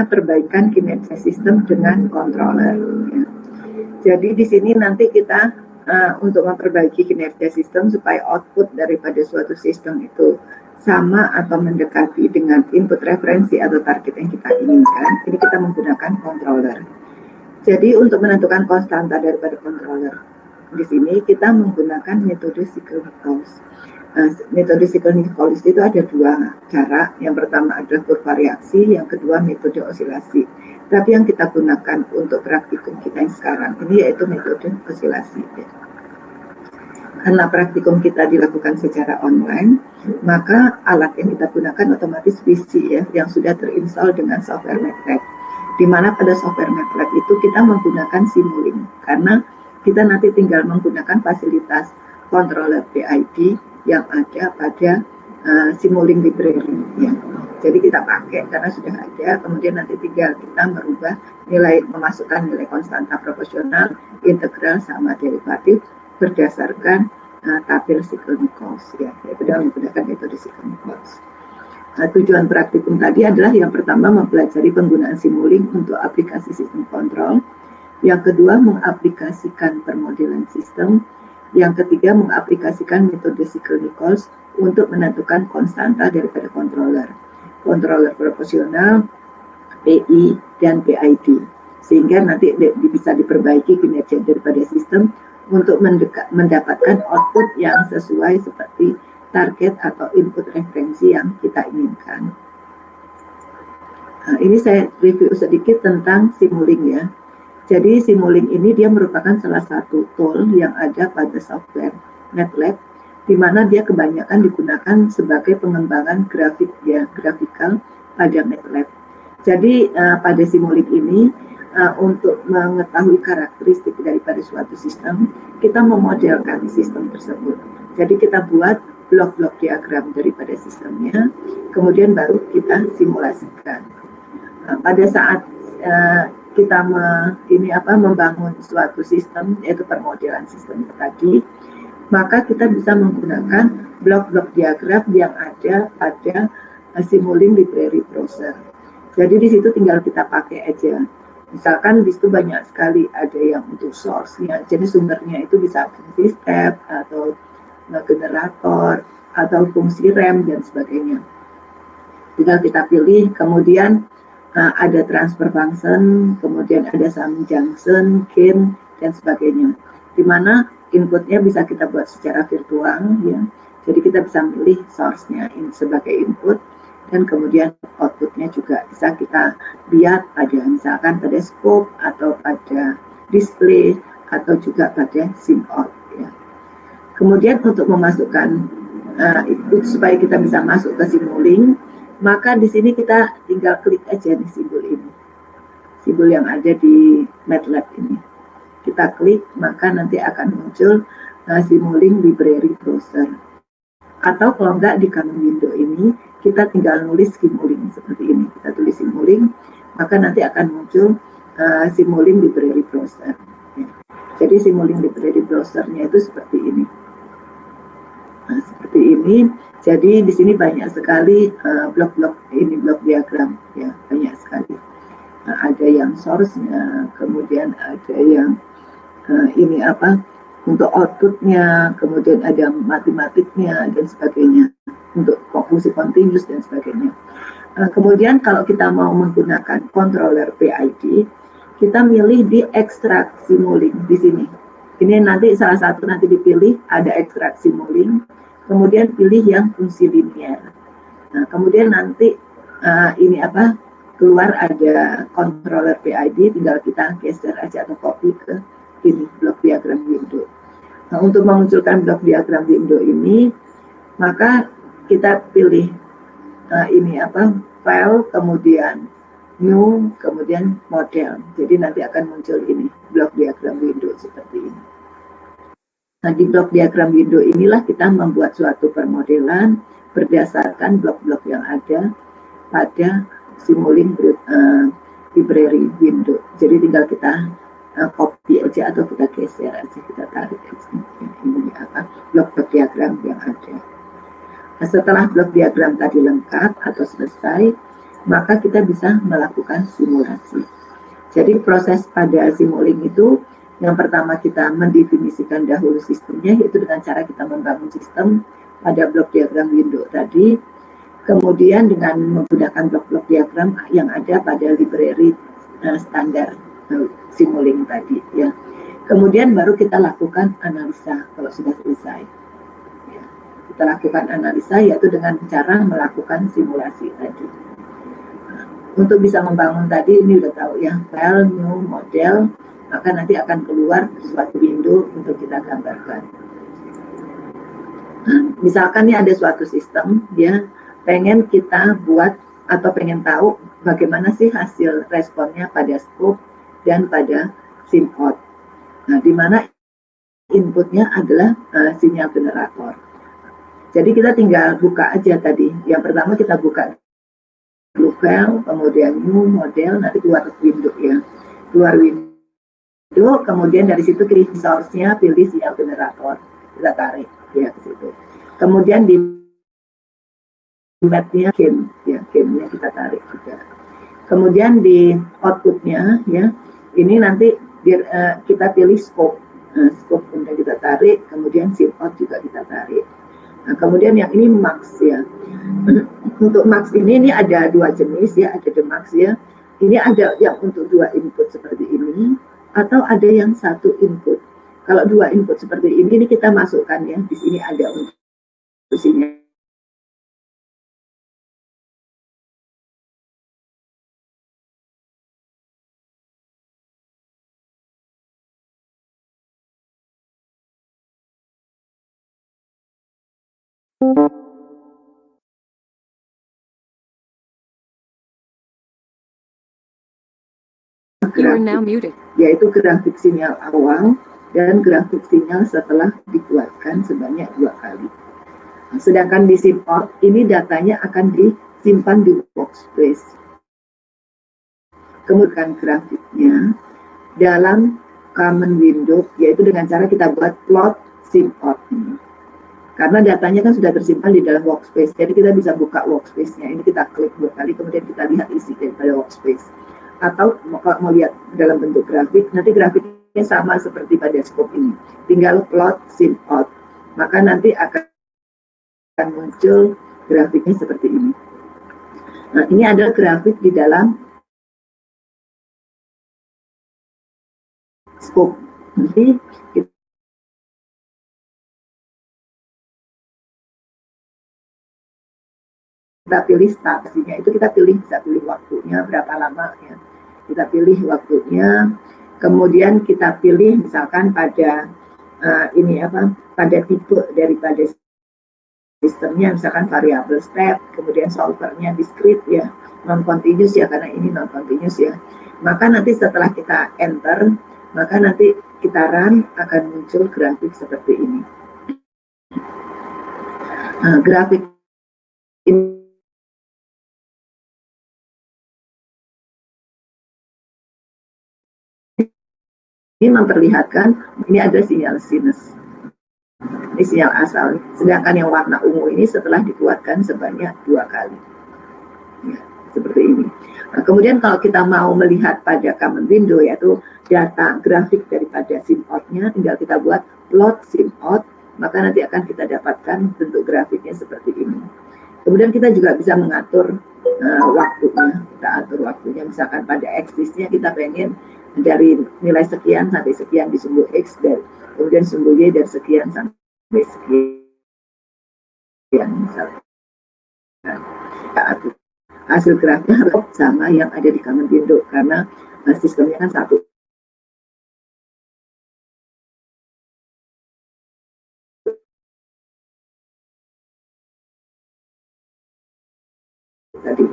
perbaikan kinerja sistem dengan controller. Ya. Jadi di sini nanti kita untuk memperbaiki kinerja sistem supaya output daripada suatu sistem itu sama atau mendekati dengan input referensi atau target yang kita inginkan, ini kita menggunakan controller. Jadi untuk menentukan konstanta daripada controller, di sini kita menggunakan metode Cycle-Nichols. Metode Cycle-Nichols itu ada dua cara. Yang pertama adalah bervariasi, yang kedua metode osilasi. Tapi yang kita gunakan untuk praktikum kita yang sekarang ini yaitu metode osilasi. Karena praktikum kita dilakukan secara online, maka alat yang kita gunakan otomatis PC ya, yang sudah terinstall dengan software MATLAB. Di mana pada software MATLAB itu kita menggunakan Simulink, karena kita nanti tinggal menggunakan fasilitas controller PID yang ada pada Simulink library ya. Jadi kita pakai karena sudah ada, kemudian nanti tinggal kita merubah nilai, memasukkan nilai konstanta proporsional, integral sama derivatif berdasarkan tabel Cycle-Nichols ya, yaitu dengan menggunakan metode Cycle-Nichols. Tujuan praktikum tadi adalah yang pertama mempelajari penggunaan Simulink untuk aplikasi sistem kontrol, yang kedua mengaplikasikan permodelan sistem, yang ketiga mengaplikasikan metode Cycle-Nichols untuk menentukan konstanta daripada controller proporsional, PI, dan PID, sehingga nanti bisa diperbaiki kinerja daripada sistem untuk mendapatkan output yang sesuai seperti target atau input referensi yang kita inginkan. Nah, ini saya review sedikit tentang Simulink ya. Jadi Simulink ini dia merupakan salah satu tool yang ada pada software MATLAB, di mana dia kebanyakan digunakan sebagai pengembangan grafik ya, grafikal pada MATLAB. Jadi pada Simulink ini untuk mengetahui karakteristik daripada suatu sistem, kita memodelkan sistem tersebut. Jadi kita buat blok-blok diagram daripada sistemnya, kemudian baru kita simulasikan. Pada saat kita membangun suatu sistem, yaitu permodelan sistem tadi, maka kita bisa menggunakan blok-blok diagram yang ada pada Simulink library browser. Jadi di situ tinggal kita pakai aja. Misalkan di situ banyak sekali, ada yang untuk source-nya, jadi sumbernya itu bisa fungsi step atau generator atau fungsi rem dan sebagainya. Tinggal kita pilih, kemudian ada transfer function, kemudian ada sum junction, gain dan sebagainya. Di mana inputnya bisa kita buat secara virtual ya. Jadi kita bisa milih source-nya sebagai input, dan kemudian outputnya juga bisa kita lihat pada misalkan pada scope atau pada display atau juga pada sim out ya. Kemudian untuk memasukkan input supaya kita bisa masuk ke Simulink, maka di sini kita tinggal klik aja nih simbol ini, simbol yang ada di MATLAB ini. Kita klik, maka nanti akan muncul Simulink library browser. Atau kalau enggak di kanan window ini, kita tinggal nulis Simulink seperti ini. Kita tulis Simulink, maka nanti akan muncul Simulink library browser. Ya. Jadi Simulink library browsernya itu seperti ini. Nah, seperti ini. Jadi di sini banyak sekali blok-blok ini, blok diagram ya, banyak sekali. Nah, ada yang source-nya, kemudian ada yang untuk outputnya, kemudian ada matematiknya dan sebagainya, untuk fungsi continuous dan sebagainya. Kemudian kalau kita mau menggunakan controller PID, kita milih di ekstrak Simulink di sini. Ini nanti salah satu nanti dipilih, ada ekstrak Simulink, kemudian pilih yang fungsi linear. Nah, kemudian nanti keluar ada controller PID, tinggal kita geser aja atau copy ke ini blok diagram window. Nah, untuk memunculkan blok diagram window ini, maka kita pilih file, kemudian new, kemudian model. Jadi nanti akan muncul ini blok diagram window seperti ini. Nah, di blok diagram window inilah kita membuat suatu permodelan berdasarkan blok-blok yang ada pada Simulink library window. Jadi tinggal kita copy aja atau kita geser aja, kita tarik aja ini blok-blok diagram yang ada. Nah, setelah blok diagram tadi lengkap atau selesai, maka kita bisa melakukan simulasi. Jadi proses pada Simulink itu yang pertama kita mendefinisikan dahulu sistemnya, yaitu dengan cara kita membangun sistem pada blok diagram window tadi. Kemudian dengan menggunakan blok-blok diagram yang ada pada library standar Simulink tadi ya. Kemudian baru kita lakukan analisa kalau sudah selesai. Ya, kita lakukan analisa yaitu dengan cara melakukan simulasi tadi. Untuk bisa membangun tadi ini udah tahu ya, file, new, model, maka nanti akan keluar suatu window untuk kita gambarkan. Misalkan ini ada suatu sistem, ya pengen kita buat atau pengen tahu bagaimana sih hasil responnya pada scope dan pada SIM-out. Nah, di mana inputnya adalah sinyal generator. Jadi kita tinggal buka aja tadi. Yang pertama kita buka file, kemudian new, model, nanti keluar window ya. Keluar window, kemudian dari situ pilih source-nya, pilih sinyal generator. Kita tarik ya ke situ. Kemudian di map-nya game-nya kita tarik juga. Kemudian di output-nya ya, ini nanti kita pilih scope. Scope kemudian kita tarik, kemudian SIM-out juga kita tarik. Nah, kemudian yang ini max ya. Untuk max ini ada dua jenis ya, ada the max ya. Ini ada yang untuk 2 input seperti ini, atau ada yang 1 input. Kalau 2 input seperti ini kita masukkan ya, di sini ada untuk sinyal. You are now muted. Yaitu grafik sinyal awal dan grafik sinyal setelah dikuatkan sebanyak 2 kali. Nah, sedangkan di SIM-out ini datanya akan disimpan di workspace. Kemudian grafiknya dalam common window, yaitu dengan cara kita buat plot SIM-out ini. Karena datanya kan sudah tersimpan di dalam workspace, jadi kita bisa buka workspace-nya. Ini kita klik 2 kali, kemudian kita lihat isi daripada workspace. Atau kalau mau lihat dalam bentuk grafik, nanti grafiknya sama seperti pada scope ini. Tinggal plot SIM-out. Maka nanti akan muncul grafiknya seperti ini. Nah, ini adalah grafik di dalam scope. Nanti kita pilih stasiunnya, itu kita bisa pilih waktunya berapa lama ya. Kita pilih waktunya, kemudian kita pilih misalkan pada pada tipe daripada sistemnya, misalkan variable step, kemudian solvernya discrete ya, non continuous ya, karena ini non continuous ya. Maka nanti setelah kita enter, maka nanti kita run, akan muncul grafik seperti ini. Nah, grafik ini memperlihatkan ini ada sinyal sinus. Ini sinyal asal. Sedangkan yang warna ungu ini setelah dikuatkan sebanyak 2 kali. Ya, seperti ini. Nah, kemudian kalau kita mau melihat pada common window, yaitu data grafik daripada SIM-out-nya, tinggal kita buat plot SIM-out, maka nanti akan kita dapatkan bentuk grafiknya seperti ini. Kemudian kita juga bisa mengatur waktunya. Kita atur waktunya, misalkan pada axis-nya kita pengen dari nilai sekian sampai sekian di sumbu X, dan kemudian sumbu Y dari sekian sampai sekian misalnya. Nah, hasil grafiknya harus sama yang ada di common window karena sistemnya kan satu. Tadi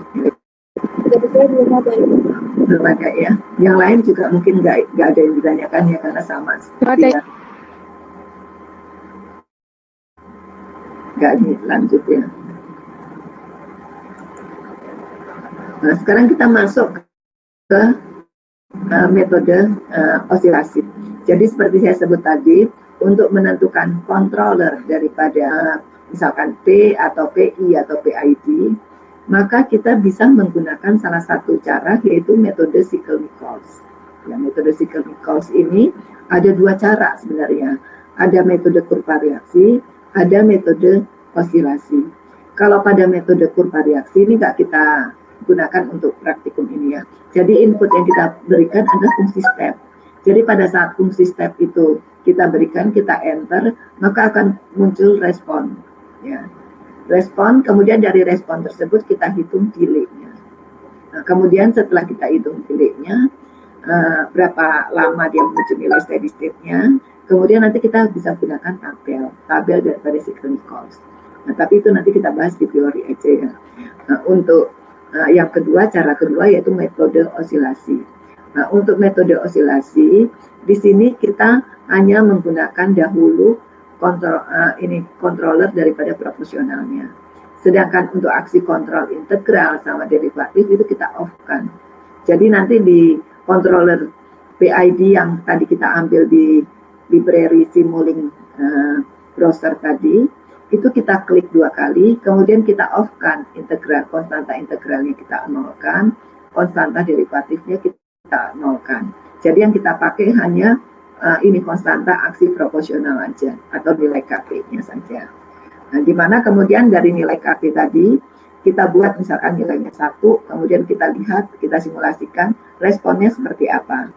belum ada ya. Yang lain juga mungkin nggak ada yang ditanyakan ya, karena sama. Ya. Nggak lanjut ya. Nah, sekarang kita masuk ke metode osilasi. Jadi seperti saya sebut tadi, untuk menentukan controller daripada misalkan P atau PI atau PID, maka kita bisa menggunakan salah satu cara, yaitu metode Siegel-Nichols. Ya, metode Siegel-Nichols ini ada dua cara sebenarnya. Ada metode kurva reaksi, ada metode osilasi. Kalau pada metode kurva reaksi ini nggak kita gunakan untuk praktikum ini ya. Jadi input yang kita berikan adalah fungsi step. Jadi pada saat fungsi step itu kita berikan, kita enter, maka akan muncul respon. Ya. Respon, kemudian dari respon tersebut kita hitung delay-nya. Nah, kemudian setelah kita hitung delay-nya, berapa lama dia menuju nilai steady state-nya, kemudian nanti kita bisa gunakan tabel daripada Siegel-Nichols. Nah, tapi itu nanti kita bahas di teori aja ya. Nah, untuk yang kedua, cara kedua yaitu metode osilasi. Nah, untuk metode osilasi, di sini kita hanya menggunakan dahulu controller daripada proporsionalnya. Sedangkan untuk aksi kontrol integral sama derivatif itu kita off-kan. Jadi nanti di controller PID yang tadi kita ambil di library Simulink browser tadi, itu kita klik 2 kali, kemudian kita off-kan integral, konstanta integralnya kita nolkan, konstanta derivatifnya kita nolkan. Jadi yang kita pakai hanya ini konstanta aksi proporsional aja, atau nilai KP-nya saja. Nah, di mana kemudian dari nilai KP tadi, kita buat misalkan nilainya 1, kemudian kita lihat, kita simulasikan responnya seperti apa.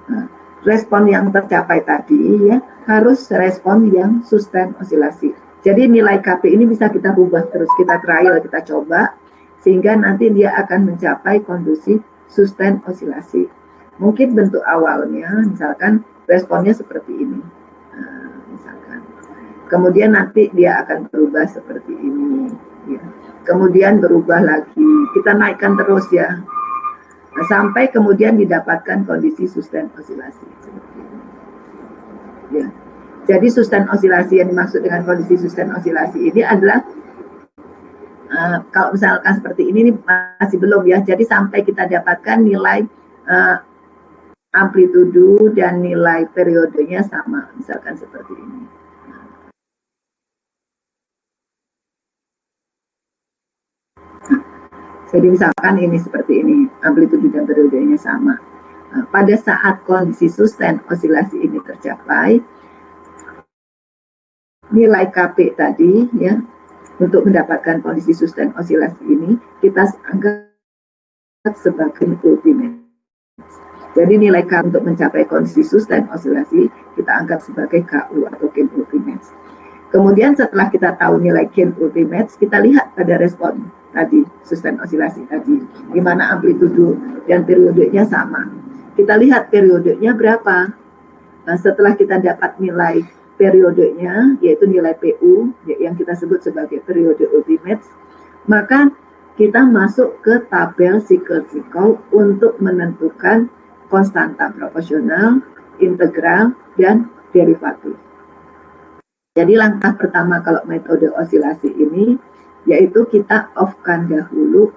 Nah, respon yang tercapai tadi ya harus respon yang sustain osilasi. Jadi nilai KP ini bisa kita rubah terus, kita trial, kita coba, sehingga nanti dia akan mencapai kondisi sustain osilasi. Mungkin bentuk awalnya, misalkan responnya seperti ini, misalkan. Kemudian nanti dia akan berubah seperti ini, ya. Kemudian berubah lagi, kita naikkan terus ya, nah, sampai kemudian didapatkan kondisi sustain osilasi. Ya. Jadi sustain osilasi yang dimaksud dengan kondisi sustain osilasi ini adalah kalau misalkan seperti ini masih belum ya. Jadi sampai kita dapatkan nilai amplitudo dan nilai periodenya sama, misalkan seperti ini. Jadi misalkan ini seperti ini, amplitudo dan periodenya sama. Pada saat kondisi sustain osilasi ini tercapai, nilai KP tadi ya, untuk mendapatkan kondisi sustain osilasi ini kita anggap sebagai ultimate. Jadi nilai K untuk mencapai kondisi sustain osilasi kita anggap sebagai KU atau gain ultimate. Kemudian setelah kita tahu nilai gain ultimate, kita lihat pada respon tadi, sustain osilasi tadi, di mana amplitudo dan periodenya sama. Kita lihat periodenya berapa. Nah, setelah kita dapat nilai periodenya, yaitu nilai PU yang kita sebut sebagai periode ultimate, maka kita masuk ke tabel Siegel-Nichols untuk menentukan konstanta proporsional, integral, dan derivatif. Jadi langkah pertama kalau metode osilasi ini, yaitu kita off-kan dahulu.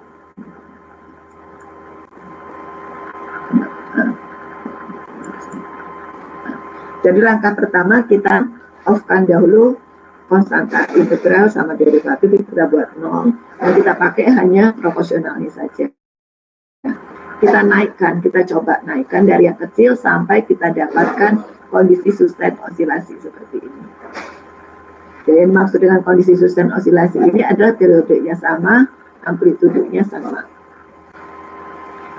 Jadi langkah pertama kita off-kan dahulu konstanta integral sama derivatif, kita buat 0, dan kita pakai hanya proporsionalnya saja. Kita naikkan, kita coba naikkan dari yang kecil sampai kita dapatkan kondisi sustain osilasi seperti ini. Jadi maksud dengan kondisi sustain osilasi ini adalah periodenya sama, amplitudonya sama.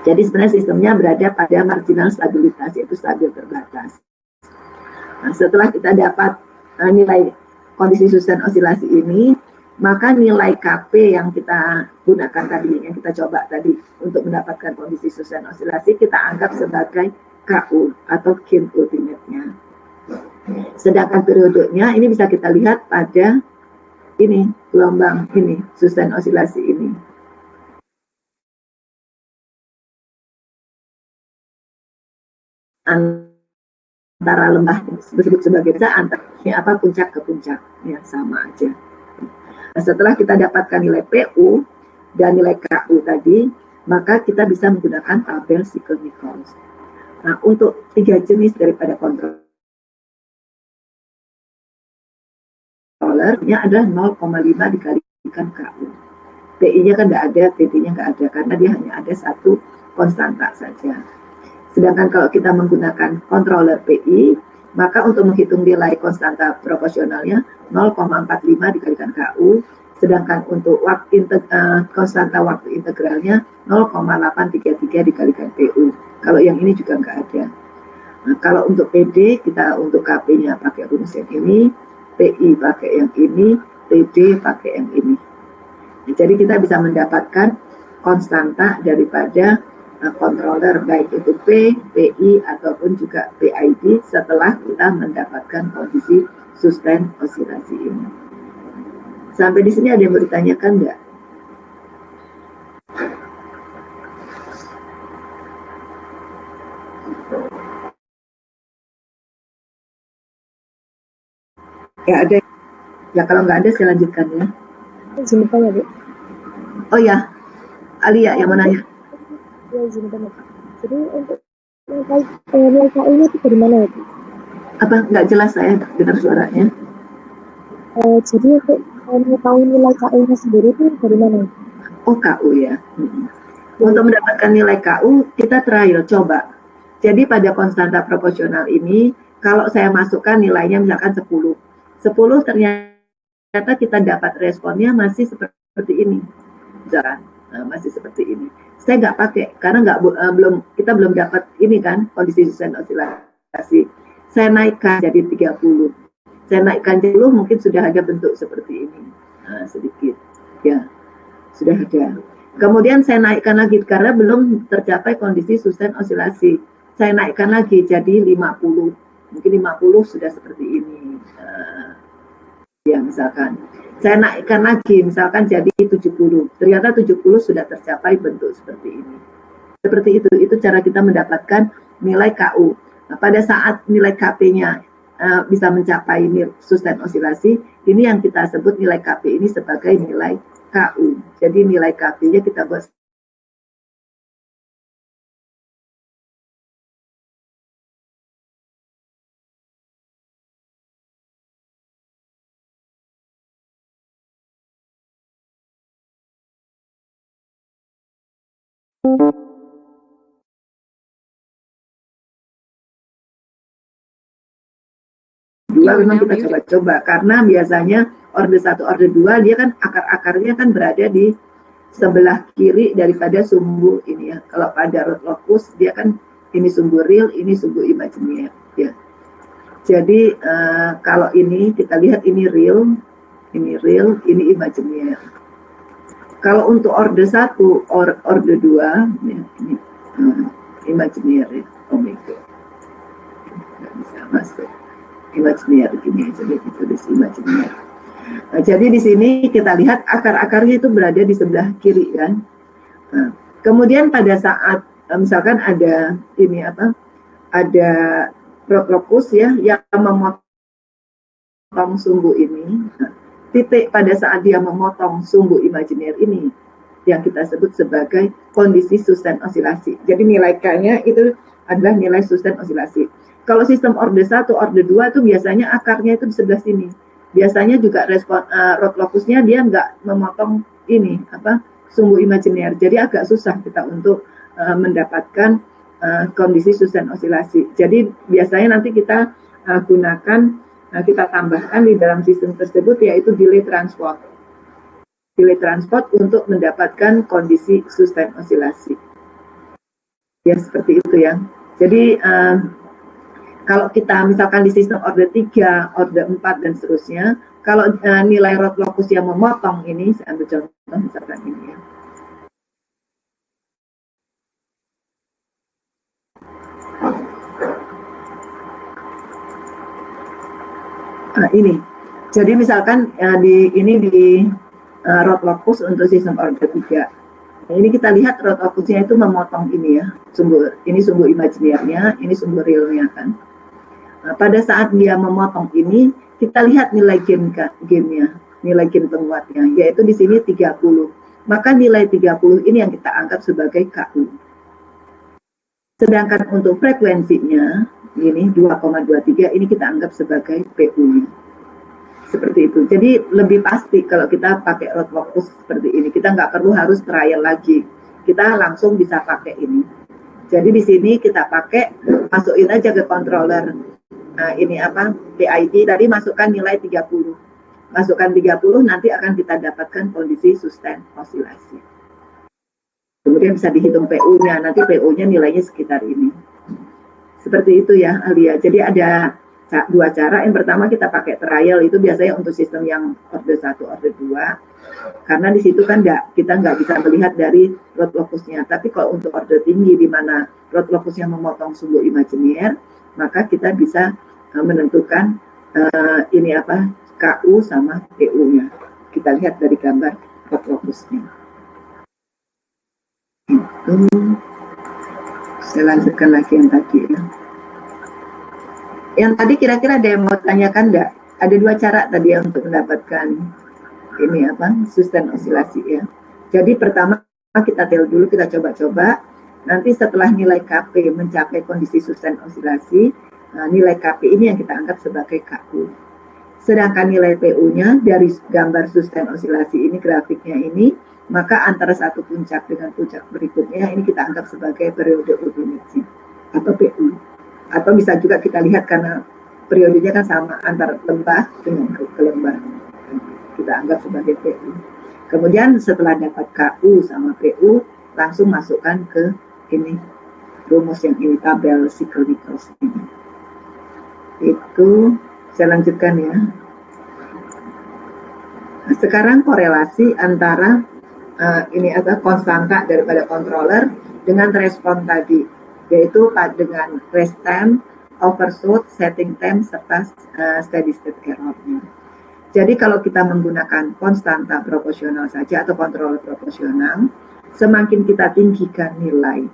Jadi sebenarnya sistemnya berada pada marginal stabilitas, yaitu stabil terbatas. Nah, setelah kita dapat nilai kondisi sustain osilasi ini, maka nilai KP yang kita gunakan tadi, yang kita coba tadi untuk mendapatkan kondisi sustain osilasi, kita anggap sebagai KU atau gain ultimate-nya. Sedangkan periodenya ini bisa kita lihat pada ini, gelombang ini, sustain osilasi ini. Antara lembah disebut sebagai antara puncak ke puncak, ya sama aja. Nah, setelah kita dapatkan nilai PU dan nilai KU tadi, maka kita bisa menggunakan tabel Siegel-Nichols. Nah, untuk 3 jenis daripada controllernya adalah 0,5 dikalikan KU. PI-nya kan nggak ada, PD-nya nggak ada, karena dia hanya ada satu konstanta saja. Sedangkan kalau kita menggunakan controller PI, maka untuk menghitung nilai konstanta proporsionalnya 0,45 dikalikan KU, sedangkan untuk konstanta waktu integralnya 0,833 dikalikan PU. Kalau yang ini juga nggak ada. Nah, kalau untuk PD, kita untuk KP-nya pakai rumus yang ini, PI pakai yang ini, PD pakai yang ini. Nah, jadi kita bisa mendapatkan konstanta daripada controller, baik itu P, PI, ataupun juga PID setelah kita mendapatkan kondisi sustain osilasi ini. Sampai di sini ada yang bertanyakan nggak? Ya ada. Ya kalau nggak ada saya lanjutkan ya. Izin bertanya, Bu. Oh ya, Alia yang mau nanya. Ya, izin bertanya. Jadi untuk nilai KI-nya itu dari mana ya, Bu? Apa nggak jelas saya dengar suaranya? Jadi untuk mengetahui nilai KI-nya sendiri itu dari mana? Oh, KU ya. Untuk mendapatkan nilai KU, kita trial, coba. Jadi pada konstanta proporsional ini, kalau saya masukkan nilainya misalkan 10. 10 ternyata kita dapat responnya masih seperti ini. Misalkan, masih seperti ini. Saya nggak pakai, karena kita belum dapat ini kan, kondisi sustain osilasi. Saya naikkan jadi 30. Saya naikkan 10, mungkin sudah ada bentuk seperti ini. Sedikit. Ya, sudah ada. Kemudian saya naikkan lagi karena belum tercapai kondisi sustain osilasi. Saya naikkan lagi jadi 50. Mungkin 50 sudah seperti ini. Ya misalkan. Saya naikkan lagi misalkan jadi 70. Ternyata 70 sudah tercapai bentuk seperti ini. Seperti itu cara kita mendapatkan nilai KU. Nah, pada saat nilai KP-nya bisa mencapai sustain osilasi, ini yang kita sebut nilai KP ini sebagai nilai KU. Jadi nilai KP-nya kita buat dua memang kita coba-coba karena biasanya orde 1, orde 2 dia kan akar-akarnya kan berada di sebelah kiri daripada sumbu ini ya. Kalau pada root locus dia kan ini sumbu real, ini sumbu imajiner ya. Jadi kalau ini kita lihat ini real, ini imajiner. Kalau untuk orde 1, orde 2 ya, ini imajiner ya, omega. Nggak bisa masuk. Imajiner gini aja ditulis imajiner. Nah, jadi di sini kita lihat akar-akarnya itu berada di sebelah kiri kan. Nah, kemudian pada saat misalkan ada ini apa? Ada protrokus ya yang memotong sumbu ini. Nah, titik pada saat dia memotong sumbu imajiner ini yang kita sebut sebagai kondisi sustain osilasi. Jadi nilai K-nya itu adalah nilai sustain osilasi. Kalau sistem orde 1, orde 2 itu biasanya akarnya itu di sebelah sini. Biasanya juga respon root locusnya dia nggak memotong ini apa sumbu imajiner. Jadi agak susah kita untuk mendapatkan kondisi sustain osilasi. Jadi biasanya nanti kita gunakan kita tambahkan di dalam sistem tersebut yaitu delay transport. Delay transport untuk mendapatkan kondisi sustain osilasi. Ya seperti itu ya. Jadi kalau kita misalkan di sistem orde 3, orde 4 dan seterusnya, kalau nilai root locus yang memotong ini, saya ambil contoh misalkan ini ya. Nah, ini. Jadi misalkan di root locus untuk sistem orde 3. Nah, ini kita lihat root locusnya itu memotong ini ya, ini sumbu imajinernya, ini sumbu realnya kan. Nah, pada saat dia memotong ini, kita lihat nilai gennya, nilai gen penguatnya, yaitu di sini 30. Maka nilai 30 ini yang kita anggap sebagai KU. Sedangkan untuk frekuensinya, ini 2,23, ini kita anggap sebagai PU-nya. Seperti itu. Jadi lebih pasti kalau kita pakai road focus seperti ini. Kita nggak perlu harus trial lagi. Kita langsung bisa pakai ini. Jadi di sini kita pakai, masukin aja ke controller. Nah, ini apa? PID tadi masukkan nilai 30. Masukkan 30, nanti akan kita dapatkan kondisi sustain osilasi. Kemudian bisa dihitung PU-nya. Nanti PU-nya nilainya sekitar ini. Seperti itu ya, Alia. Jadi ada dua cara. Yang pertama kita pakai trial, itu biasanya untuk sistem yang order 1, order 2. Karena di situ kan kita nggak bisa melihat dari road locusnya. Tapi kalau untuk order tinggi di mana road locusnya memotong sumbu imajiner, maka kita bisa menentukan ini apa, KU sama PU-nya. Kita lihat dari gambar road locusnya. Itu saya lanjutkan lagi yang tadi ya. Yang tadi kira-kira ada yang mau tanyakan enggak? Ada dua cara tadi ya untuk mendapatkan ini apa, sustain osilasi ya. Jadi pertama kita tel dulu, kita coba-coba. Nanti setelah nilai KP mencapai kondisi sustain osilasi, nilai KP ini yang kita anggap sebagai KU. Sedangkan nilai PU-nya dari gambar sustain osilasi ini, grafiknya ini, maka antara satu puncak dengan puncak berikutnya ini kita anggap sebagai periode ultimacy atau PU. Atau bisa juga kita lihat karena periodenya kan sama antara lembah dengan ke lembah. Kita anggap sebagai PU. Kemudian setelah dapat KU sama PU, langsung masukkan ke ini rumus yang ini, tabel cycle Nichols ini. Itu saya lanjutkan ya. Nah, sekarang korelasi antara ini ada konstanta daripada controller dengan respon tadi, yaitu dengan rest time, overshoot, setting time, serta steady state error-nya. Jadi kalau kita menggunakan konstanta proporsional saja atau controller proporsional, semakin kita tinggikan nilai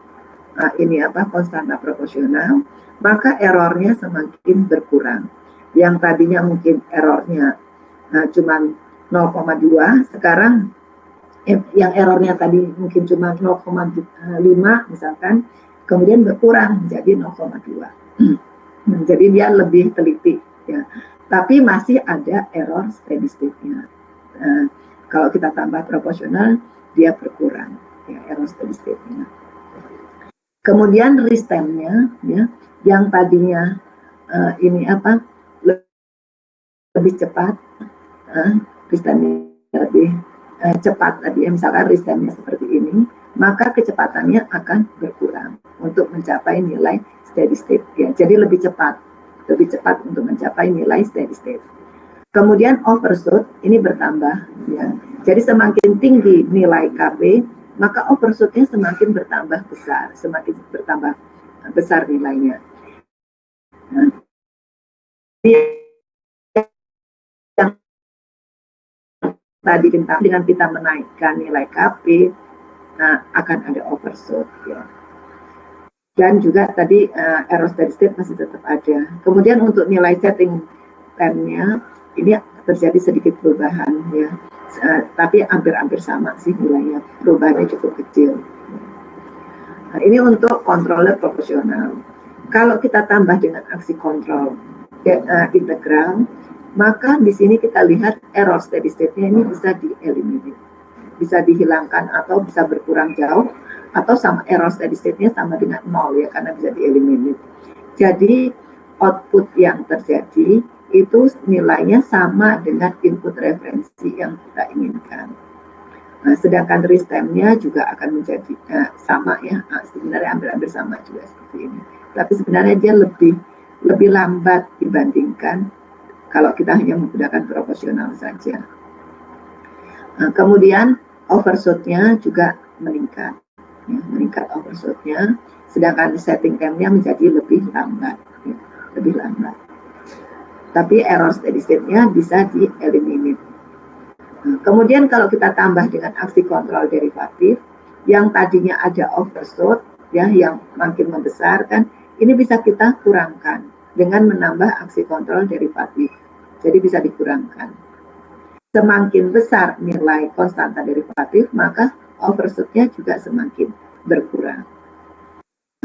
ini apa, konstanta proporsional, maka errornya semakin berkurang. Yang tadinya mungkin errornya cuma 0,2, sekarang yang errornya tadi mungkin cuma 0,5 misalkan, kemudian berkurang menjadi 0,2. Jadi dia lebih teliti ya. Tapi masih ada error steady state-nya. Kalau kita tambah proporsional, dia berkurang ya, error steady state-nya. Kemudian restime-nya ya, yang tadinya ini apa, lebih cepat, restime-nya lebih cepat tadi ya, misalkan restime-nya seperti ini, maka kecepatannya akan berkurang untuk mencapai nilai steady state ya. Jadi lebih cepat untuk mencapai nilai steady state. Kemudian overshoot ini bertambah ya. Jadi semakin tinggi nilai KB, maka overshootnya semakin bertambah besar, semakin bertambah besar nilainya. Nah, yang tadi dengan kita menaikkan nilai KP, akan ada overshoot ya. Dan juga tadi error steady state masih tetap ada. Kemudian untuk nilai setting time-nya ini terjadi sedikit perubahan ya, tapi hampir-hampir sama sih nilainya, perubahannya cukup kecil. Nah, ini untuk controller proporsional. Kalau kita tambah dengan aksi kontrol integral, maka di sini kita lihat error steady state-nya ini bisa dieliminate, bisa dihilangkan atau bisa berkurang jauh, atau sama error steady state-nya sama dengan 0 ya, karena bisa dieliminate. Jadi output yang terjadi itu nilainya sama dengan input referensi yang kita inginkan. Nah, sedangkan restime-nya juga akan menjadi sama ya, sebenarnya hampir-hampir sama juga seperti ini. Tapi sebenarnya dia lebih lambat dibandingkan kalau kita hanya menggunakan proporsional saja. Nah, kemudian overshoot-nya juga meningkat. Ya, meningkat overshoot-nya, sedangkan setting time-nya menjadi lebih lambat ya, lebih lambat. Tapi error steady state-nya bisa di-eliminate. Nah, kemudian kalau kita tambah dengan aksi kontrol derivatif, yang tadinya ada overshoot ya, yang makin membesar kan, ini bisa kita kurangkan dengan menambah aksi kontrol derivatif. Jadi bisa dikurangkan. Semakin besar nilai konstanta derivatif, maka overshoot-nya juga semakin berkurang.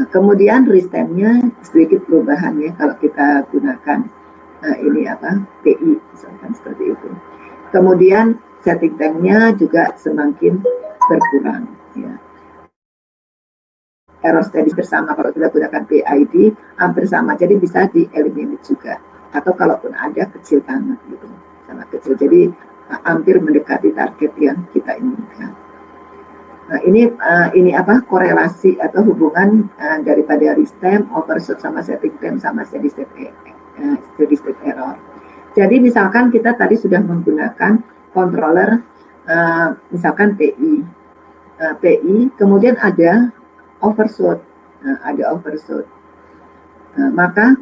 Nah, kemudian restime-nya sedikit perubahannya kalau kita gunakan ini apa PI misalkan seperti itu. Kemudian setting time-nya juga semakin berkurang. Ya. Error steady bersama kalau kita gunakan PID hampir sama, jadi bisa di-eliminate juga. Atau kalaupun ada kecil banget gitu, sangat kecil. Jadi hampir mendekati target yang kita inginkan. Nah, ini apa korelasi atau hubungan daripada restem, overshoot sama setting time sama steady state error. Jadi misalkan kita tadi sudah menggunakan controller misalkan PI, kemudian ada overshoot, maka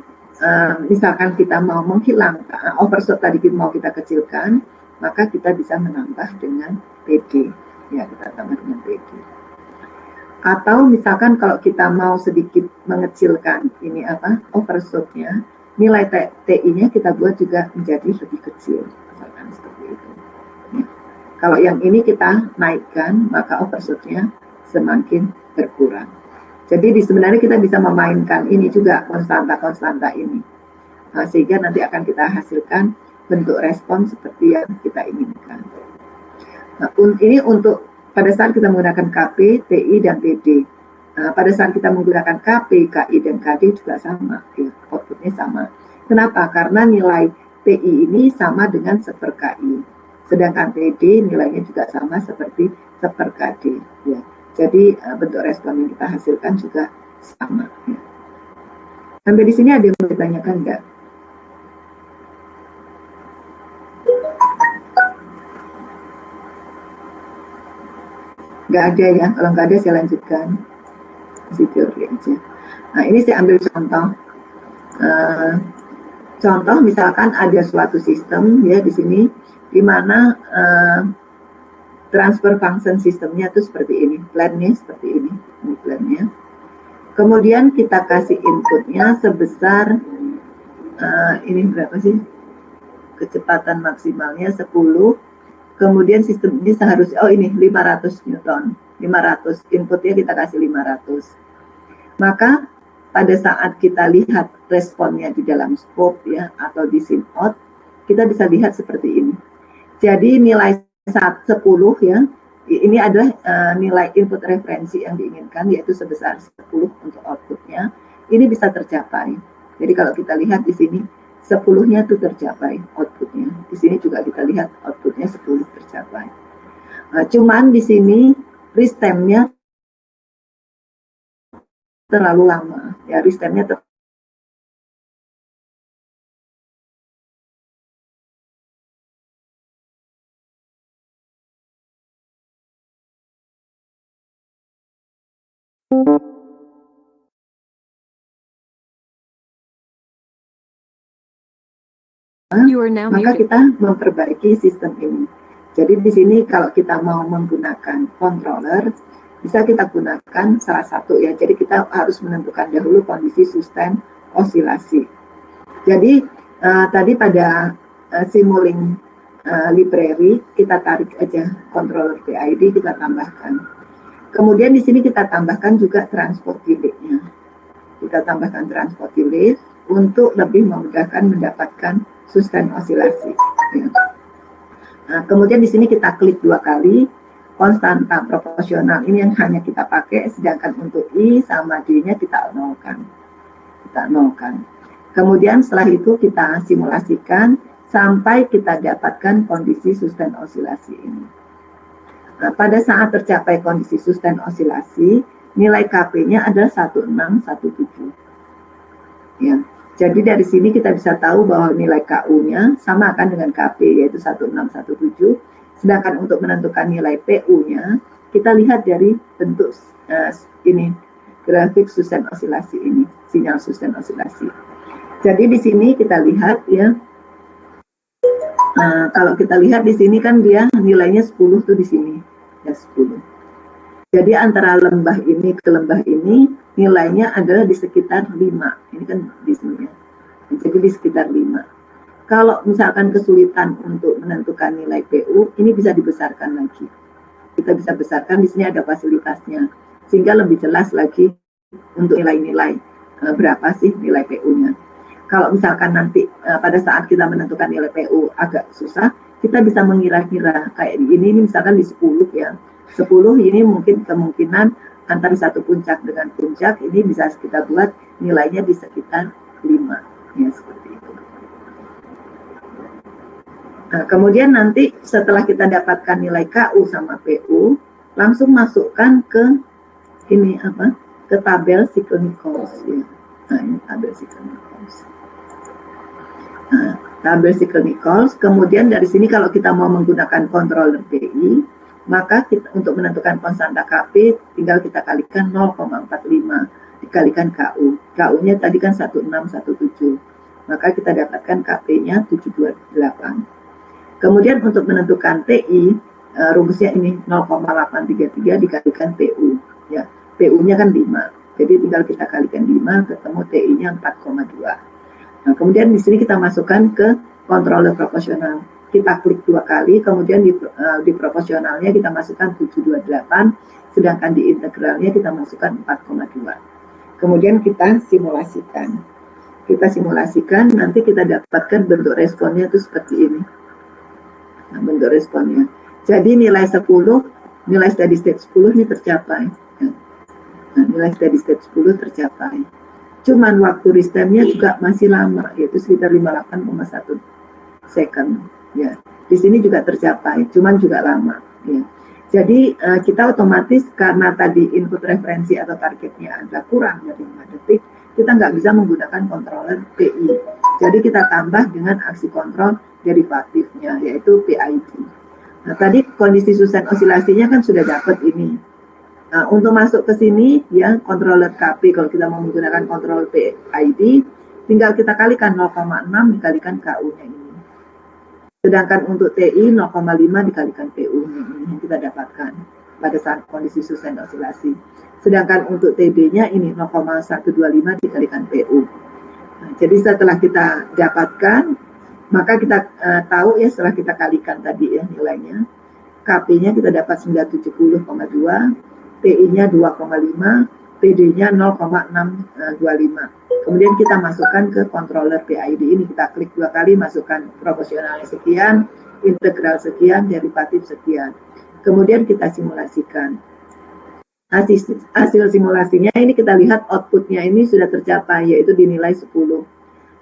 misalkan kita mau menghilangkan overshoot tadi mau kita kecilkan, maka kita bisa menambah dengan PD. Ya, kita tambah dengan PD. Atau misalkan kalau kita mau sedikit mengecilkan ini apa overshootnya, nilai TI-nya kita buat juga menjadi lebih kecil, misalkan seperti itu. Ya. Kalau yang ini kita naikkan, maka overshootnya semakin berkurang. Jadi sebenarnya kita bisa memainkan ini juga konstanta ini, sehingga nanti akan kita hasilkan bentuk respon seperti yang kita inginkan. Nah, ini untuk pada saat kita menggunakan KP, TI, dan PD. Pada saat kita menggunakan KP, KI, dan KD juga sama, ya, outputnya sama. Kenapa? Karena nilai TI ini sama dengan 1/KI. Sedangkan PD nilainya juga sama seperti 1/KD. Ya. Jadi bentuk respon yang kita hasilkan juga sama. Ya. Sampai di sini ada yang mau ditanyakan nggak? Nggak ada ya, kalau nggak ada saya lanjutkan. Masih teori aja. Nah ini saya ambil contoh. Contoh misalkan ada suatu sistem ya di sini, di mana transfer function sistemnya itu seperti ini, plan-nya seperti ini plan-nya. Kemudian kita kasih inputnya sebesar ini berapa sih? Kecepatan maksimalnya 10. Kemudian sistem ini seharusnya, ini 500 Newton. 500, inputnya kita kasih 500. Maka pada saat kita lihat responnya di dalam scope ya, atau di SIMOD, kita bisa lihat seperti ini. Jadi nilai 10 ya, ini adalah nilai input referensi yang diinginkan, yaitu sebesar 10 untuk outputnya. Ini bisa tercapai. Jadi kalau kita lihat di sini, 10-nya itu tercapai outputnya. Di sini juga kita lihat outputnya 10 tercapai. Cuman di sini restemnya terlalu lama. Ya, restemnya maka kita memperbaiki sistem ini. Jadi di sini kalau kita mau menggunakan controller, bisa kita gunakan salah satu ya. Jadi kita harus menentukan dahulu kondisi sustain osilasi. Jadi tadi pada Simulink library kita tarik aja controller PID, kita tambahkan. Kemudian di sini kita tambahkan juga transport delay-nya. Kita tambahkan transport delay untuk lebih memudahkan mendapatkan sustain osilasi. Ya. Nah, kemudian di sini kita klik 2 kali, konstanta proporsional ini yang hanya kita pakai, sedangkan untuk I sama D-nya kita nolkan. Kemudian setelah itu kita simulasikan sampai kita dapatkan kondisi sustain osilasi ini. Nah, pada saat tercapai kondisi sustain osilasi, nilai KP-nya adalah 1617. Ya. Jadi dari sini kita bisa tahu bahwa nilai KU-nya sama kan dengan KP, yaitu 1617. Sedangkan untuk menentukan nilai PU-nya, kita lihat dari bentuk ini, grafik sustain osilasi ini, sinyal sustain osilasi. Jadi di sini kita lihat ya, kalau kita lihat di sini kan dia nilainya 10 tuh di sini, ya 10. Jadi antara lembah ini ke lembah ini nilainya adalah di sekitar 5. Ini kan di sini ya. Jadi di sekitar 5. Kalau misalkan kesulitan untuk menentukan nilai PU, ini bisa dibesarkan lagi. Kita bisa besarkan, di sini ada fasilitasnya. Sehingga lebih jelas lagi untuk nilai-nilai berapa sih nilai PU-nya. kalau misalkan nanti pada saat kita menentukan nilai PU agak susah, kita bisa mengira-kira kayak ini misalkan di 10 ya. 10 ini mungkin kemungkinan antara satu puncak dengan puncak ini bisa kita buat nilainya di sekitar 5 ya, seperti itu. Nah, kemudian nanti setelah kita dapatkan nilai KU sama PU, langsung masukkan ke ini apa? Ke tabel Sikl-Nichols ya. Nah, ini tabel Sikl-Nichols. Nah, tabel Sikl-Nichols. Kemudian dari sini kalau kita mau menggunakan controller PI, maka kita, untuk menentukan konstanta KP tinggal kita kalikan 0,45 dikalikan KU. KU-nya tadi kan 1617. Maka kita dapatkan KP-nya 728. Kemudian untuk menentukan TI, rumusnya ini 0,833 dikalikan PU. Ya, PU-nya kan 5. Jadi tinggal kita kalikan 5, ketemu TI-nya 4,2. Nah, kemudian di sini kita masukkan ke controller proporsional. Kita klik 2 kali, kemudian di proporsionalnya kita masukkan 728, sedangkan di integralnya kita masukkan 4,2. Kemudian kita simulasikan. Kita simulasikan, nanti kita dapatkan bentuk responnya itu seperti ini. Nah, bentuk responnya. Jadi nilai 10, nilai steady state 10 ini tercapai. Nah, nilai steady state 10 tercapai. Cuman waktu restemnya juga masih lama, yaitu sekitar 58,1 second. Ya, di sini juga tercapai, cuman juga lama. Ya. Jadi kita otomatis karena tadi input referensi atau targetnya ada kurang dari 5 detik, kita nggak bisa menggunakan controller PI. Jadi kita tambah dengan aksi kontrol derivatifnya, yaitu PID. Nah, tadi kondisi susunan osilasinya kan sudah dapat ini. Nah, untuk masuk ke sini, ya controller KP, kalau kita mau menggunakan control PID, tinggal kita kalikan 0,6 dikalikan KU-nya ini. Sedangkan untuk TI 0,5 dikalikan PU-nya ini yang kita dapatkan pada saat kondisi susunan osilasi. Sedangkan untuk TB-nya ini 0,125 dikalikan PU. Nah, jadi setelah kita dapatkan, maka kita tahu ya setelah kita kalikan tadi ya nilainya, KP-nya kita dapat 970,2, TI-nya 2,5, PD-nya 0,625. Kemudian kita masukkan ke controller PID ini, kita klik 2 kali, masukkan proporsionalnya sekian, integral sekian, derivatif sekian. Kemudian kita simulasikan. Hasil simulasinya ini kita lihat outputnya ini sudah tercapai, yaitu dinilai 10.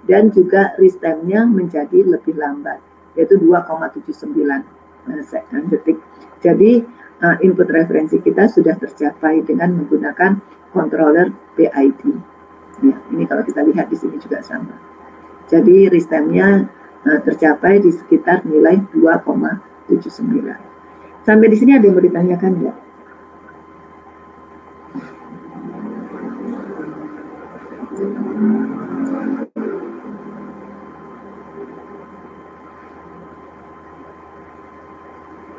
Dan juga restemnya menjadi lebih lambat, yaitu 2,79 detik. Jadi input referensi kita sudah tercapai dengan menggunakan controller PID. Ya, ini kalau kita lihat di sini juga sama. Jadi restemnya tercapai di sekitar nilai 2,79. Sampai di sini ada yang mau ditanyakan enggak?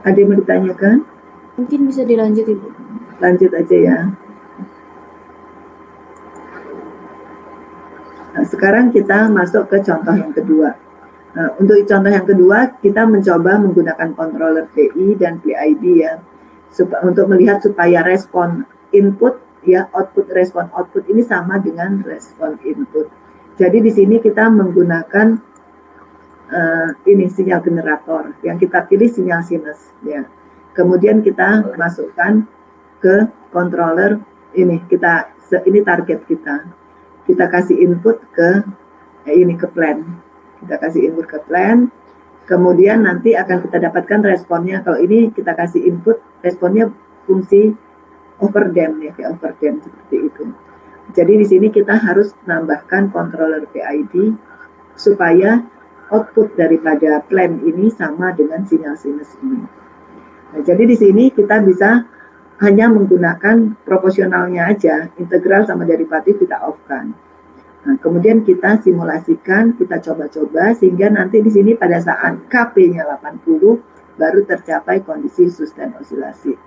Ada yang mau ditanyakan? Mungkin bisa dilanjut, Ibu. Lanjut aja ya. Nah, sekarang kita masuk ke contoh yang kedua. Nah, untuk contoh yang kedua, kita mencoba menggunakan controller PI dan PID ya, untuk melihat supaya respon input ya, output respon output ini sama dengan respon input. Jadi di sini kita menggunakan ini sinyal generator, yang kita pilih sinyal sinus ya. Kemudian kita masukkan ke controller ini, ini target kita. Kita kasih input ke ini ke plan. Kita kasih input ke plan. Kemudian nanti akan kita dapatkan responnya. Kalau ini kita kasih input, responnya fungsi overdamp ya, kayak overdamp seperti itu. Jadi di sini kita harus menambahkan controller PID supaya output daripada plan ini sama dengan sinyal sinus ini. Nah, jadi di sini kita bisa hanya menggunakan proporsionalnya aja, integral sama derivatif kita off-kan. Nah, kemudian kita simulasikan, kita coba-coba sehingga nanti di sini pada saat KP-nya 80 baru tercapai kondisi sustain osilasi.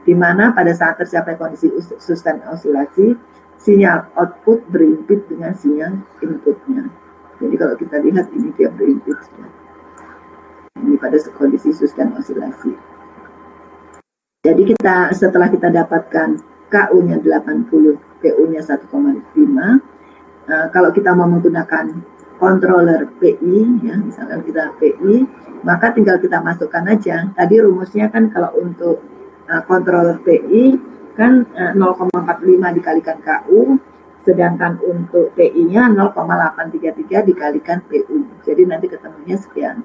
Di mana pada saat tercapai kondisi sustain osilasi, sinyal output berimpit dengan sinyal inputnya. Jadi kalau kita lihat ini dia berimpit. Ini pada kondisi sustain osilasi. Jadi setelah kita dapatkan KU-nya 80, PU-nya 1,5, kalau kita mau menggunakan controller PI, ya misalkan kita PI, maka tinggal kita masukkan aja. Tadi rumusnya kan kalau untuk controller PI kan 0,45 dikalikan KU, sedangkan untuk TI-nya 0,833 dikalikan PU. Jadi nanti ketemunya sekian.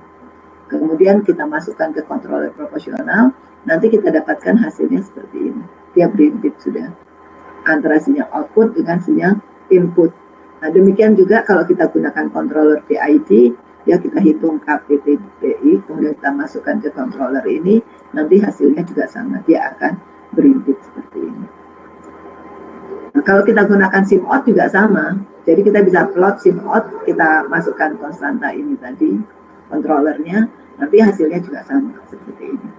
Kemudian kita masukkan ke controller proporsional, nanti kita dapatkan hasilnya seperti ini. Dia berintit sudah antara sinyal output dengan sinyal input. Nah, demikian juga kalau kita gunakan controller PID, ya kita hitung KPTI, kemudian kita masukkan ke controller ini, nanti hasilnya juga sama, dia akan berintit seperti ini. Nah, kalau kita gunakan SIMOUT juga sama, jadi kita bisa plot SIMOUT, kita masukkan konstanta ini tadi, controllernya, nanti hasilnya juga sama seperti ini.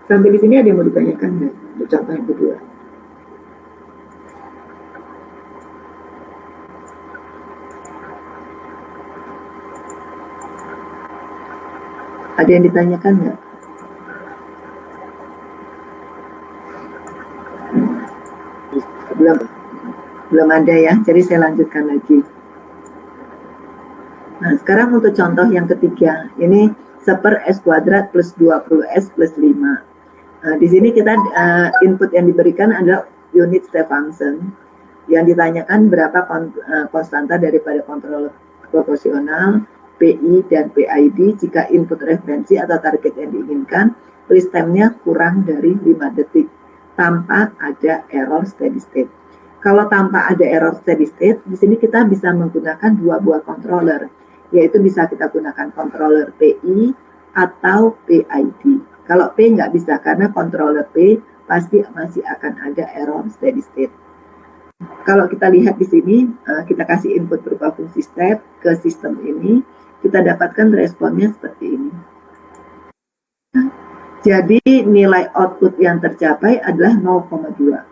Sampai di sini ada yang mau ditanyakan nggak? Untuk contoh yang kedua. Ada yang ditanyakan nggak? Belum ada ya, jadi saya lanjutkan lagi. Nah, sekarang untuk contoh yang ketiga, ini 1/s² plus 20s plus 5. Nah, di sini kita input yang diberikan adalah unit step function. Yang ditanyakan berapa konstanta daripada kontrol proporsional, PI dan PID jika input referensi atau target yang diinginkan, freeze time-nya kurang dari 5 detik tanpa ada error steady state. Kalau tanpa ada error steady state, di sini kita bisa menggunakan 2 buah controller, yaitu bisa kita gunakan controller PI atau PID. Kalau P nggak bisa, karena controller P pasti masih akan ada error steady state. Kalau kita lihat di sini, kita kasih input berupa fungsi step ke sistem ini, kita dapatkan responnya seperti ini. Nah, jadi nilai output yang tercapai adalah 0,2.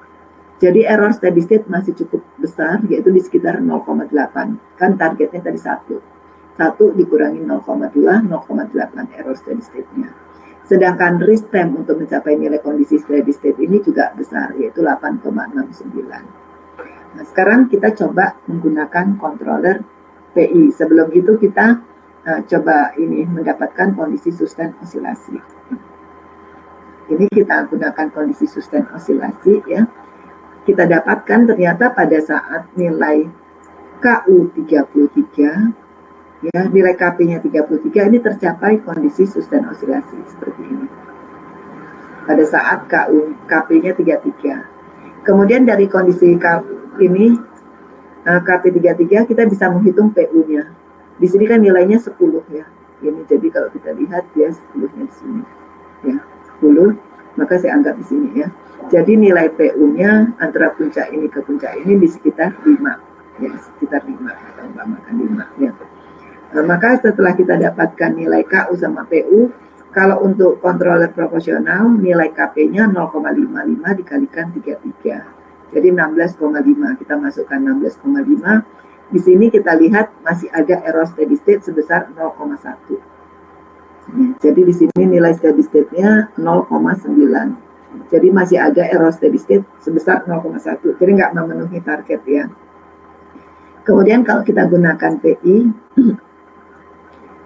Jadi error steady state masih cukup besar, yaitu di sekitar 0,8. Kan targetnya tadi 1. 1 dikurangi 0,2, 0,8 error steady state-nya. Sedangkan risk time untuk mencapai nilai kondisi steady state ini juga besar, yaitu 8,69. Nah, sekarang kita coba menggunakan controller PI. Sebelum itu kita coba ini mendapatkan kondisi sustain osilasi. Ini kita gunakan kondisi sustain osilasi ya. Kita dapatkan ternyata pada saat nilai KU 33 ya, nilai KP-nya 33 ini tercapai kondisi sustain osilasi seperti ini. Pada saat KP-nya 33. Kemudian dari kondisi ini KP33 kita bisa menghitung PU-nya. Di sini kan nilainya 10 ya. Ini jadi kalau kita lihat dia 10-nya di sini. Ya, 10, maka saya anggap di sini ya. Jadi nilai PU-nya antara puncak ini ke puncak ini di sekitar 5. Ya, sekitar 5 atau umpamakan 5 ya. Nah, maka setelah kita dapatkan nilai KU sama PU, kalau untuk controller proporsional nilai KP-nya 0,55 dikalikan 33. Jadi 16,5, kita masukkan 16,5. Di sini kita lihat masih ada error steady state sebesar 0,1. Jadi di sini nilai steady state-nya 0,9. Jadi masih ada error steady state sebesar 0,1. Jadi nggak memenuhi target ya. Kemudian kalau kita gunakan PI,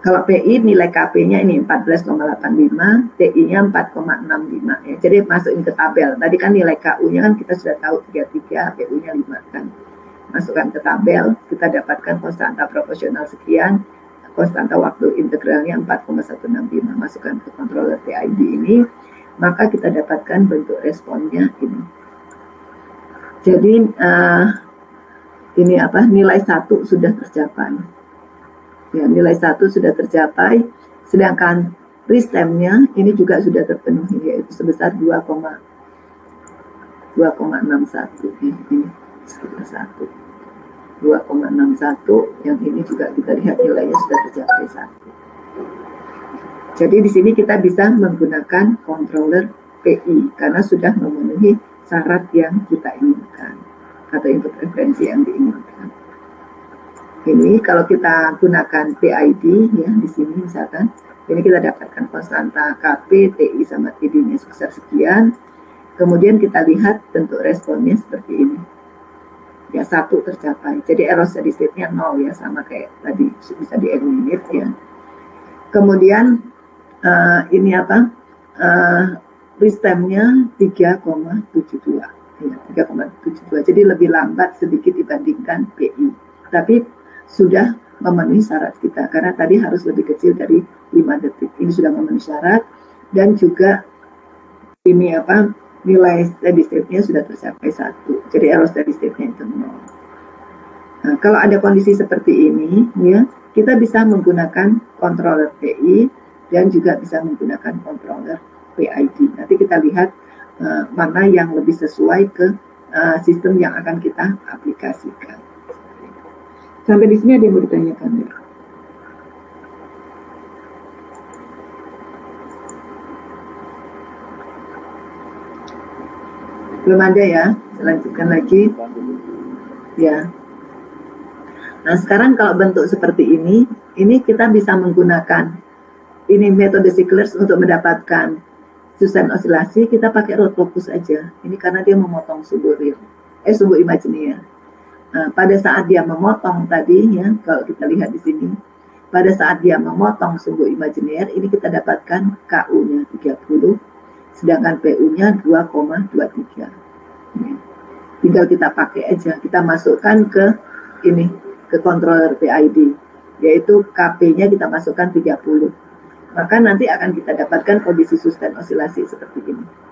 kalau PI nilai KP-nya ini 14,85, TI-nya 4,65 ya. Jadi masukin ke tabel. Tadi kan nilai KU-nya kan kita sudah tahu 33, PU-nya 5 kan. Masukkan ke tabel, kita dapatkan konstanta proporsional sekian, konstanta waktu integralnya 4,165. Masukkan ke controller PID ini, maka kita dapatkan bentuk responnya ini. Jadi ini apa? Nilai 1 sudah tercapai. Ya, nilai 1 sudah tercapai, sedangkan freeze time-nya ini juga sudah terpenuhi, yaitu sebesar 2,61. Ini sekitar 1. 2,61, yang ini juga kita lihat nilainya sudah tercapai 1. Jadi di sini kita bisa menggunakan controller PI karena sudah memenuhi syarat yang kita inginkan atau input referensi yang diinginkan. Ini kalau kita gunakan PID ya, di sini misalkan ini kita dapatkan konstanta KP, TI sama TD-nya sebesar sekian. Kemudian kita lihat bentuk responnya seperti ini. ya 1 tercapai. Jadi error steady state-nya 0 ya, sama kayak tadi bisa di eliminate ya. Kemudian ini apa? Risk time-nya 3,72 ya, 3,72. Jadi lebih lambat sedikit dibandingkan PI. Tapi sudah memenuhi syarat kita karena tadi harus lebih kecil dari 5 detik. Ini sudah memenuhi syarat dan juga ini apa? Nilai steady state-nya sudah tercapai 1. Jadi error steady state-nya itu 0. Nah, kalau ada kondisi seperti ini ya, kita bisa menggunakan controller PI dan juga bisa menggunakan controller PID. Nanti kita lihat mana yang lebih sesuai ke sistem yang akan kita aplikasikan. Sampai di sini ada yang mau ditanyakan ya? Belum ada ya? Lanjutkan lagi. Ya. Nah, sekarang kalau bentuk seperti ini kita bisa menggunakan ini metode Siglers untuk mendapatkan sustain osilasi. Kita pakai rod locus aja. Ini karena dia memotong sumbu real, sumbu imajiner. Nah, pada saat dia memotong tadi ya, kalau kita lihat di sini, pada saat dia memotong sumbu imajiner, ini kita dapatkan KU-nya 30, sedangkan PU-nya 2,23. Ya. Tinggal kita pakai aja, kita masukkan ke ini, ke controller PID, yaitu KP-nya kita masukkan 30. Maka nanti akan kita dapatkan kondisi sustain osilasi seperti ini.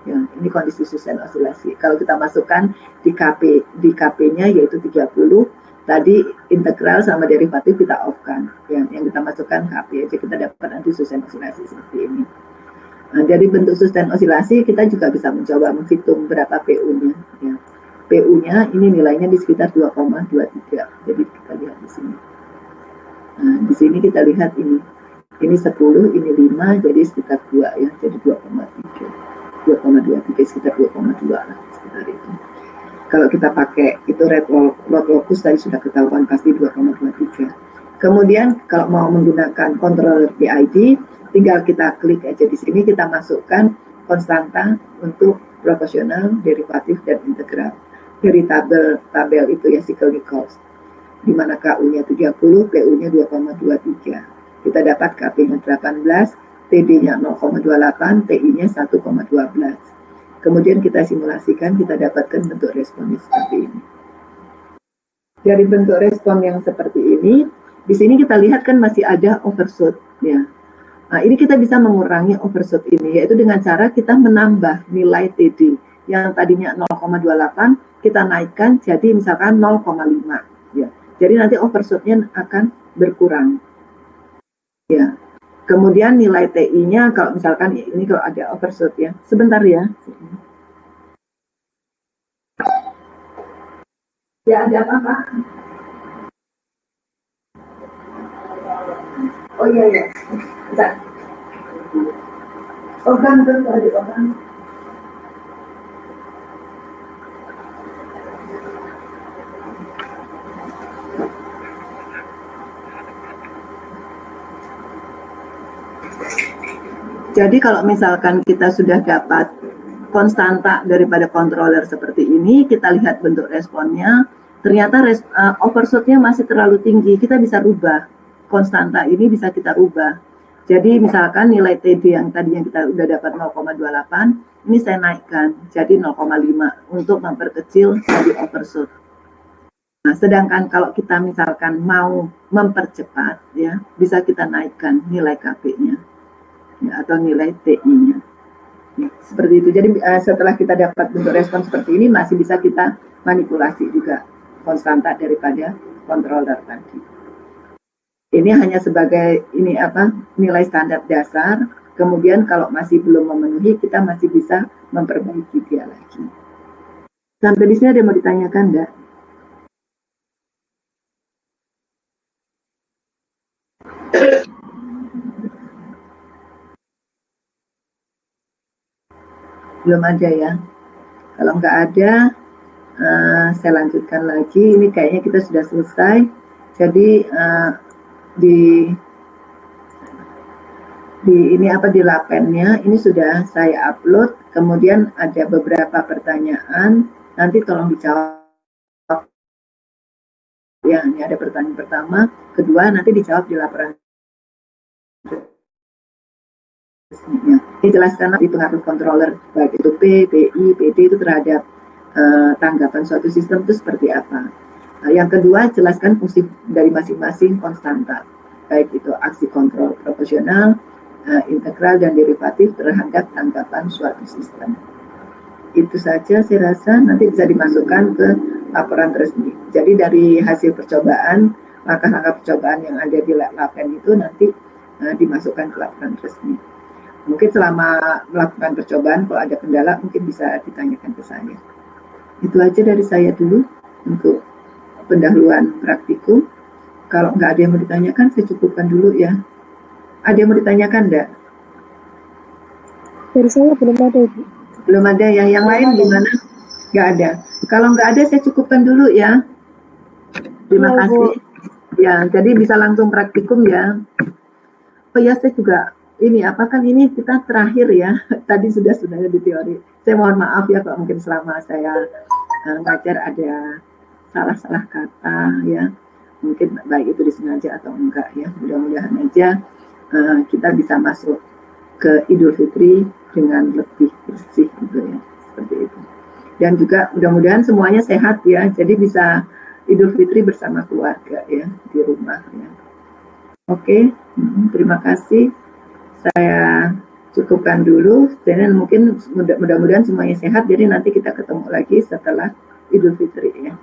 Ya, ini kondisi sustain osilasi. Kalau kita masukkan di KP-nya yaitu 30, tadi integral sama derivatif kita off-kan. Yang kita masukkan KP aja, kita dapat nanti sustain osilasi seperti ini. Nah, dari bentuk sustain osilasi kita juga bisa mencoba menghitung berapa PU-nya. Ya. PU-nya ini nilainya di sekitar 2,23. Jadi kita lihat di sini. Nah, di sini kita lihat ini 10, ini 5, jadi sekitar 2 ya, jadi 2,23, sekitar 2,2 lah, sekitar itu. Kalau kita pakai itu rod locus tadi sudah ketahuan pasti 2,23. Kemudian kalau mau menggunakan controller PID, tinggal kita klik aja di sini, kita masukkan konstanta untuk proporsional, derivatif, dan integral. Dari tabel itu ya, Siegel-Nichols, di mana KU-nya 30, PU-nya 2,23. Kita dapat KP-nya 18, TD-nya 0,28, TI-nya 1,12. Kemudian kita simulasikan, kita dapatkan bentuk responnya seperti ini. Dari bentuk respon yang seperti ini, di sini kita lihat kan masih ada overshoot ya. Nah, ini kita bisa mengurangi overshoot ini, yaitu dengan cara kita menambah nilai TD yang tadinya 0,28, kita naikkan jadi misalkan 0,5 ya. Jadi nanti overshoot-nya akan berkurang. Ya. Kemudian nilai TI-nya kalau misalkan ini kalau ada overshoot ya. Sebentar ya. Ya, ada apa-apa? Oh iya ya. Bentar. Organ ada organ. Jadi kalau misalkan kita sudah dapat konstanta daripada controller seperti ini, kita lihat bentuk responnya, ternyata overshoot-nya masih terlalu tinggi, kita bisa rubah. Konstanta ini bisa kita rubah. Jadi misalkan nilai TD yang tadinya kita udah dapat 0,28, ini saya naikkan jadi 0,5 untuk memperkecil dari overshoot. Nah, sedangkan kalau kita misalkan mau mempercepat, ya bisa kita naikkan nilai KP-nya. Ya, atau nilai TI-nya. Ya, seperti itu. Jadi setelah kita dapat bentuk respon seperti ini, masih bisa kita manipulasi juga konstanta daripada controller tadi. Ini hanya sebagai nilai standar dasar. Kemudian kalau masih belum memenuhi, kita masih bisa memperbaiki dia lagi. Sampai di sini ada yang mau ditanyakan, enggak? Belum ada ya. Kalau nggak ada, saya lanjutkan lagi. Ini kayaknya kita sudah selesai. Jadi di lapennya ini sudah saya upload. Kemudian ada beberapa pertanyaan. Nanti tolong dijawab Ya, ini ada pertanyaan pertama, kedua nanti dijawab di laporan resminya. Dijelaskan di pengaruh controller baik itu P, PI, PD itu terhadap tanggapan suatu sistem itu seperti apa. Yang kedua, jelaskan fungsi dari masing-masing konstanta, baik itu aksi kontrol proporsional, integral dan derivatif terhadap tanggapan suatu sistem. Itu saja saya rasa nanti bisa dimasukkan ke laporan resmi. Jadi dari hasil percobaan, langkah-langkah percobaan yang ada di LAPEN itu nanti dimasukkan ke laporan resmi. Mungkin selama melakukan percobaan kalau ada kendala mungkin bisa ditanyakan ke saya. Itu aja dari saya dulu untuk pendahuluan praktikum. Kalau nggak ada yang mau ditanyakan, saya cukupkan dulu ya. Ada yang mau ditanyakan enggak? Dari saya belum ada, Ibu. Belum ada ya. Yang lain gimana? Nggak ada. Kalau nggak ada, saya cukupkan dulu ya. Terima kasih. Ya, jadi bisa langsung praktikum ya. Oh ya, saya juga ini apa kan ini kita terakhir ya. Tadi sudah sebenarnya di teori. Saya mohon maaf ya kalau mungkin selama saya ngajar ada salah-salah kata ya. Mungkin baik itu disengaja atau enggak ya. Mudah-mudahan aja kita bisa masuk ke Idul Fitri dengan lebih bersih gitu ya. Seperti itu. Dan juga mudah-mudahan semuanya sehat ya. Jadi bisa Idul Fitri bersama keluarga ya di rumah ya. Oke, terima kasih. Saya cukupkan dulu. Dan mungkin mudah-mudahan semuanya sehat. Jadi nanti kita ketemu lagi setelah Idul Fitri ya.